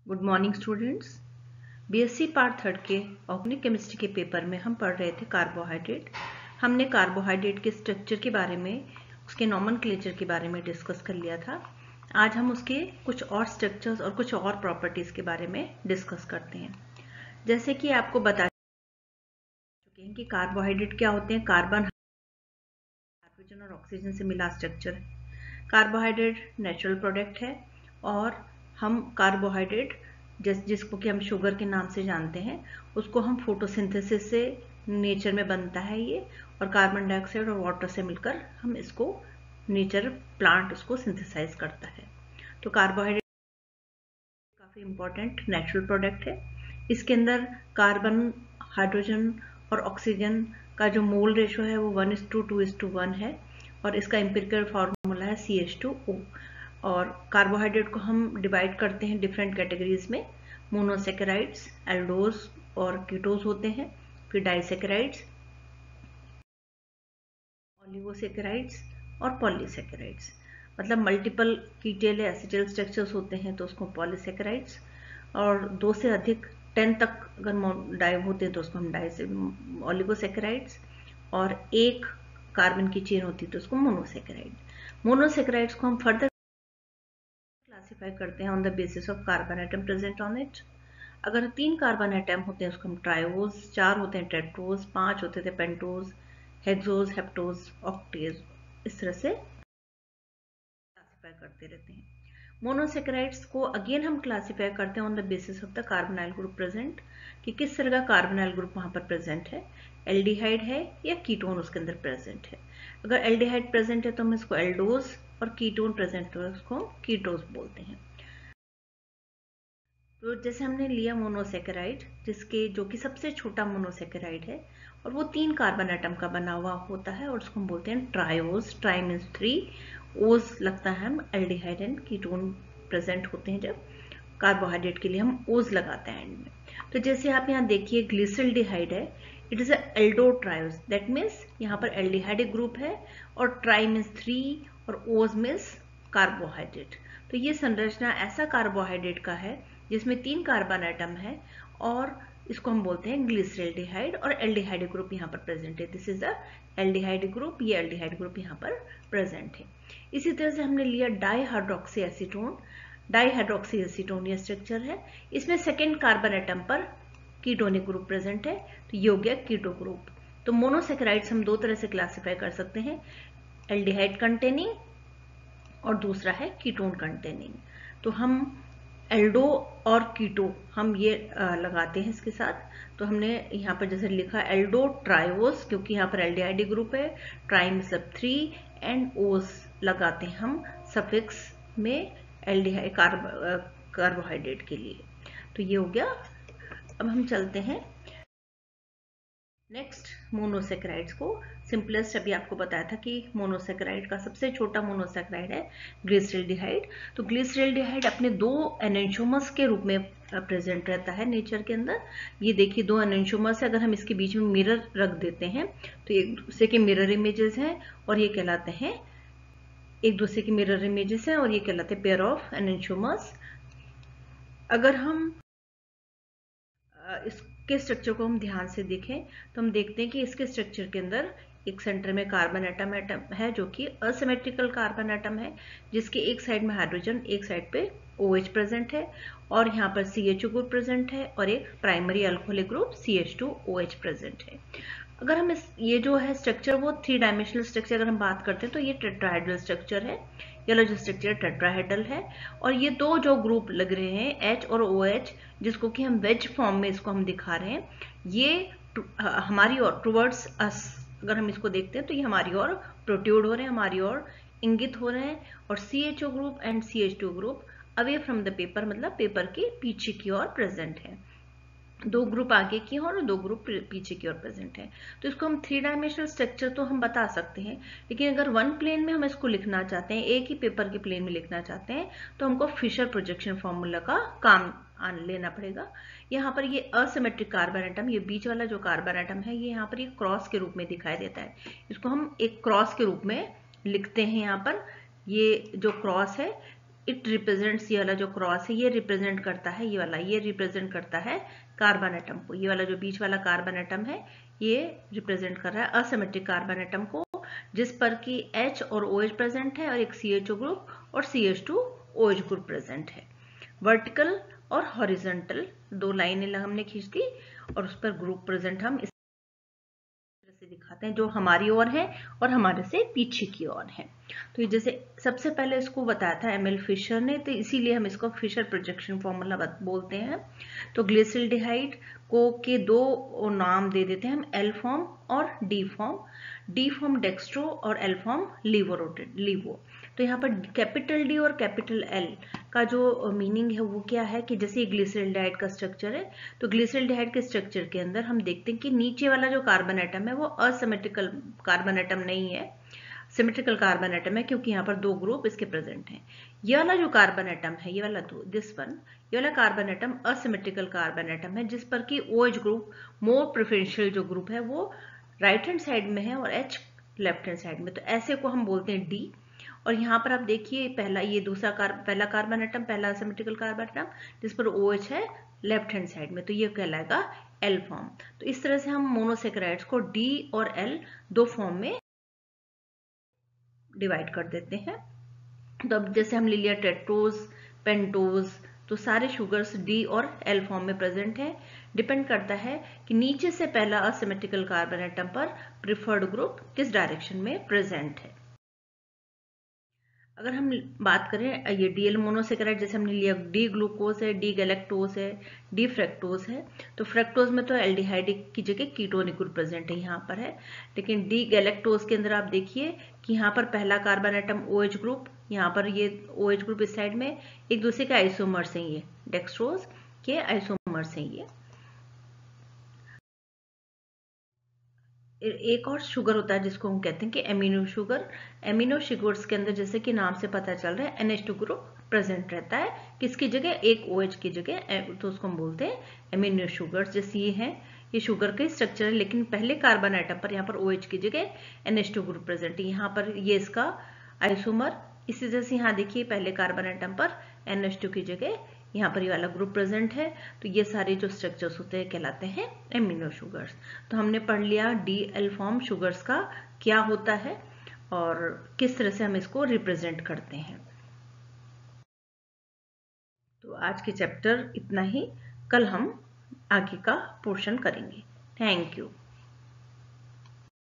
Good morning students. BSc part third के organic chemistry के paper में हम पढ़ रहे थे कार्बोहाइड्रेट। हमने कार्बोहाइड्रेट के स्ट्रक्चर के बारे में, उसके नॉमेनक्लेचर के बारे में डिस्कस कर लिया था। आज हम उसके कुछ और स्ट्रक्चर्स और कुछ और प्रॉपर्टीज के बारे में डिस्कस करते हैं। जैसे कि आपको बता चुके हैं कि कार्बोहाइड्रेट क्या होते हैं। कार्बन, हाइड्रोजन और ऑक्सीजन से मिला स्ट्रक्चर है। कार्बोहाइड्रेट नेचुरल प्रोडक्ट है और हम कार्बोहाइड्रेट जिसको कि हम शुगर के नाम से जानते हैं, उसको हम फोटोसिंथेसिस से नेचर में बनता है ये, और कार्बन डाइऑक्साइड और वाटर से मिलकर हम इसको नेचर प्लांट उसको सिंथेसाइज करता है। तो कार्बोहाइड्रेट काफी इंपॉर्टेंट नेचुरल प्रोडक्ट है। इसके अंदर कार्बन, हाइड्रोजन और ऑक्सीजन का जो मोल रेशो है वो 1:2:1 है और इसका एम्पिरिकल फॉर्मूला है CH2O। और कार्बोहाइड्रेट को हम डिवाइड करते हैं डिफरेंट कैटेगरीज में। मोनोसेकेराइड्स, एल्डोज और कीटोज होते हैं। फिर डाइसेकेराइड्स, ओलिगोसेकेराइड्स और पॉलीसेकेराइड्स। मतलब मल्टीपल कीटल या एसिटल स्ट्रक्चर्स होते हैं तो उसको पॉलीसेकेराइड्स, और 2 से अधिक 10 तक अगर डाई होते हैं तो उसको हम ओलिगोसेकेराइड्स, और एक कार्बन की चेन होती है तो उसको मोनोसेकेराइड। मोनोसेकेराइड्स को हम फर्दर क्लासिफाई करते हैं on the basis of carbon atom present on it. अगर 3 कार्बन एटम होते हैं उसको हम ट्रायोज, 4 होते हैं टेट्रोज, 5 होते थे पेंटोज, हेक्सोज, हेप्टोज, ऑक्टेज, इस तरह से क्लासिफाई करते रहते हैं। मोनोसेकेराइड्स को अगेन हम क्लासिफाई करते हैं on the basis of the carbonyl group present, कि किस तरह का कार्बोनाइल ग्रुप वहां पर प्रेजेंट है। एल्डिहाइड है या कीटोन उसके अंदर प्रेजेंट है। अगर एल्डिहाइड प्रेजेंट है तो हम इसको एल्डोज, और कीटोन प्रेजेंट तो उसको कीटोज बोलते हैं। तो जैसे हमने लिया मोनोसेकेराइड, जिसके जो कि सबसे छोटा मोनोसेकेराइड है और वो 3 कार्बन एटम का बना हुआ होता है और उसको हम बोलते हैं ट्रायोज। ट्राई मीन्स 3, ओज लगता है हम एल्डिहाइड एंड कीटोन प्रेजेंट होते हैं। जब कार्बोहाइड्रेट के लिए हम ओज लगाते हैं एंड में। तो जैसे आप यहाँ देखिए ग्लिसरल्डिहाइड है, it is Aldo triose, that means यहाँ पर एल्डिहाइड ग्रुप है और ट्राई मीन्स 3 और ओज मीन्स कार्बोहाइड्रेट। तो ये संरचना ऐसा कार्बोहाइड्रेट का है जिसमें 3 कार्बन एटम है और इसको हम बोलते हैं ग्लिसरल्डिहाइड, और एल्डिहाइड ग्रुप यहाँ पर प्रेजेंट है। This is the aldehyde group, ये एल्डिहाइड ग्रुप यहाँ पर प्रेजेंट है। इसी तरह से हमने लिया डाईहाइड्रोक्सी एसीटोन। डाईहाइड्रोक्सी एसीटोन ये स्ट्रक्चर है, इसमें 2nd कार्बन एटम पर कीटोनिक ग्रुप प्रेजेंट है, तो ये हो गया कीटो ग्रुप। तो मोनोसेकेराइड्स हम 2 तरह से क्लासिफाई कर सकते हैं, एल्डिहाइड कंटेनिंग और दूसरा है कीटोन कंटेनिंग। तो हम एल्डो और कीटो हम ये लगाते हैं इसके साथ। तो हमने यहाँ पर जैसे लिखा एल्डो ट्रायोस, क्योंकि यहाँ पर एल्डिहाइड ग्रुप है, ट्राई मतलब 3 एंड ओस लगाते हैं हम सफिक्स में एल्डिहाइड कार्बोहाइड्रेट के लिए। तो ये हो गया। अब हम चलते हैं नेक्स्ट मोनोसेकेराइड्स को। सिंपलेस्ट अभी आपको बताया था कि मोनोसेकेराइड का सबसे छोटा मोनोसेकेराइड है ग्लिसरल्डिहाइड। तो ग्लिसरल्डिहाइड अपने 2 एनेंटियोमर्स के रूप में प्रेजेंट रहता है नेचर के अंदर। ये देखिए 2 एनेंटियोमर्स है, अगर हम इसके बीच में मिरर रख देते हैं तो एक दूसरे के मिरर इमेजेस हैं और ये कहलाते हैं एक दूसरे की मिरर इमेजेस हैं और ये कहलाते हैं पेयर ऑफ एनेंटियोमर्स। अगर हम इसके स्ट्रक्चर को हम ध्यान से देखें तो हम देखते हैं कि इसके स्ट्रक्चर के अंदर एक सेंटर में कार्बन एटम है जो कि असिमेट्रिकल कार्बन एटम है, जिसके एक साइड में हाइड्रोजन, एक साइड पे OH प्रेजेंट है, और यहाँ पर CHO ग्रुप प्रेजेंट है और एक primary alcoholic group CH2OH present है। अगर हम ये जो है स्ट्रक्चर वो 3 डायमेंशनल स्ट्रक्चर अगर हम बात करते हैं तो ये टेट्राहेड्रल स्ट्रक्चर है। ये वाला जो स्ट्रक्चर टेट्राहेड्रल है, और ये 2 जो ग्रुप लग रहे हैं H और OH, जिसको कि हम वेज फॉर्म में इसको हम दिखा रहे हैं, ये हमारी ओर टुवर्ड्स अस अगर हम इसको देखते हैं तो ये हमारी ओर प्रोट्यूड हो रहे हैं, हमारी ओर इंगित हो रहे हैं, और CHO group and CH2 group away from the paper, मतलब पेपर के पीछे की ओर प्रेजेंट है। 2 ग्रुप आगे की ओर और 2 ग्रुप पीछे की ओर प्रेजेंट है। तो इसको हम 3 डायमेंशनल स्ट्रक्चर तो हम बता सकते हैं, लेकिन अगर 1 प्लेन में हम इसको लिखना चाहते हैं, एक ही पेपर के प्लेन में लिखना चाहते हैं, तो हमको फिशर प्रोजेक्शन फॉर्मूला का काम लेना पड़ेगा। यहाँ पर ये असिमेट्रिक कार्बन एटम, ये बीच वाला जो कार्बन एटम है, ये यहाँ पर एक क्रॉस के रूप में दिखाई देता है। इसको हम एक क्रॉस के रूप में लिखते हैं। यहाँ पर ये जो क्रॉस है इट रिप्रेजेंट्स, ये वाला जो क्रॉस है ये रिप्रेजेंट करता है, ये वाला ये रिप्रेजेंट करता है कार्बन एटम को। ये वाला जो बीच वाला कार्बन एटम है ये रिप्रेजेंट कर रहा है असिमेट्रिक कार्बन एटम को, जिस पर कि H और OH प्रेजेंट है और एक CHO ग्रुप और CH2 OH ग्रुप प्रेजेंट है। वर्टिकल और हॉरिजॉन्टल दो लाइनें हमने खींच दी और उस पर ग्रुप प्रेजेंट हम इस तरह से दिखाते हैं, जो हमारी ओर है और हमारे से पीछे की ओर है। तो ये जैसे सबसे पहले इसको बताया था एमएल फिशर ने, तो इसीलिए हम इसको फिशर प्रोजेक्शन फॉर्मूला बोलते हैं। तो ग्लिसरल्डिहाइड को के दो नाम दे देते हैं हम, एल फॉर्म और D form. D form dextro और एल फॉर्म लीवो। तो यहाँ पर कैपिटल डी और कैपिटल एल का जो मीनिंग है वो क्या है कि जैसे ग्लिसरल्डिहाइड का स्ट्रक्चर है, तो ग्लिसरल्डिहाइड के स्ट्रक्चर के अंदर हम देखते हैं कि नीचे वाला जो कार्बन एटम है वो असिमेट्रिकल कार्बन एटम नहीं है, सिमेट्रिकल कार्बन एटम है, क्योंकि यहाँ पर दो ग्रुप इसके प्रेजेंट हैं। ये वाला जो कार्बन एटम है, ये वाला दिस वन, ये वाला carbon atom asymmetrical carbon atom है, जिस पर कि OH ग्रुप मोर प्रेफरेंशियल जो ग्रुप है वो राइट हैंड साइड में है और H लेफ्ट हैंड साइड में। तो ऐसे को हम बोलते हैं डी। और यहाँ पर आप देखिए पहला ये पहला कार्बन एटम, पहला सिमेट्रिकल कार्बन एटम जिस पर OH है लेफ्ट हैंड साइड में, तो ये कहलाएगा एल फॉर्म। तो इस तरह से हम मोनोसेकेराइड्स को डी और एल दो फॉर्म में डिवाइड कर देते हैं। तो अब जैसे हम ले लिया टेट्रोज, पेंटोज, तो सारे शुगर्स डी और एल फॉर्म में प्रेजेंट है। डिपेंड करता है कि नीचे से पहला असिमेट्रिकल कार्बन एटम पर प्रिफर्ड ग्रुप किस डायरेक्शन में प्रेजेंट है। अगर हम बात करें ये डीएल मोनोसेकेराइड, जैसे हमने लिया डी ग्लूकोज है, डी गैलेक्टोज है, डी फ्रैक्टोज है, तो फ्रैक्टोज में तो एल्डिहाइड की जगह कीटोनिक ग्रुप प्रेजेंट है, यहाँ पर है। लेकिन डी गैलेक्टोज के अंदर आप देखिए कि यहाँ पर पहला कार्बन एटम OH ग्रुप, यहाँ पर ये OH ग्रुप इस साइड में एक दूसरे के आइसोमर्स हैं, ये डेक्सट्रोज के आइसोमर्स हैं ये। एक और शुगर होता है जिसको हम कहते हैं कि एमिनो शुगर। एमिनो शुगर्स के अंदर जैसे कि नाम से पता चल रहा है NH2 ग्रुप प्रेजेंट रहता है, किसकी जगह, एक OH की जगह, तो उसको हम बोलते हैं एमिनो शुगर्स। जैसे ये है, ये शुगर का स्ट्रक्चर है, लेकिन पहले कार्बन आइटम पर यहाँ पर OH की जगह NH2 ग्रुप प्रेजेंट है, यहाँ पर ये इसका आइसोमर। इसी जैसे यहाँ देखिए पहले कार्बन आइटम पर NH2 की जगह यहाँ पर ये वाला ग्रुप प्रेजेंट है। तो ये सारे जो स्ट्रक्चर्स होते हैं कहलाते हैं एमिनो शुगर्स। तो हमने पढ़ लिया DL फॉर्म शुगर्स का क्या होता है और किस तरह से हम इसको रिप्रेजेंट करते हैं। तो आज के चैप्टर इतना ही, कल हम आगे का पोर्शन करेंगे। Thank you.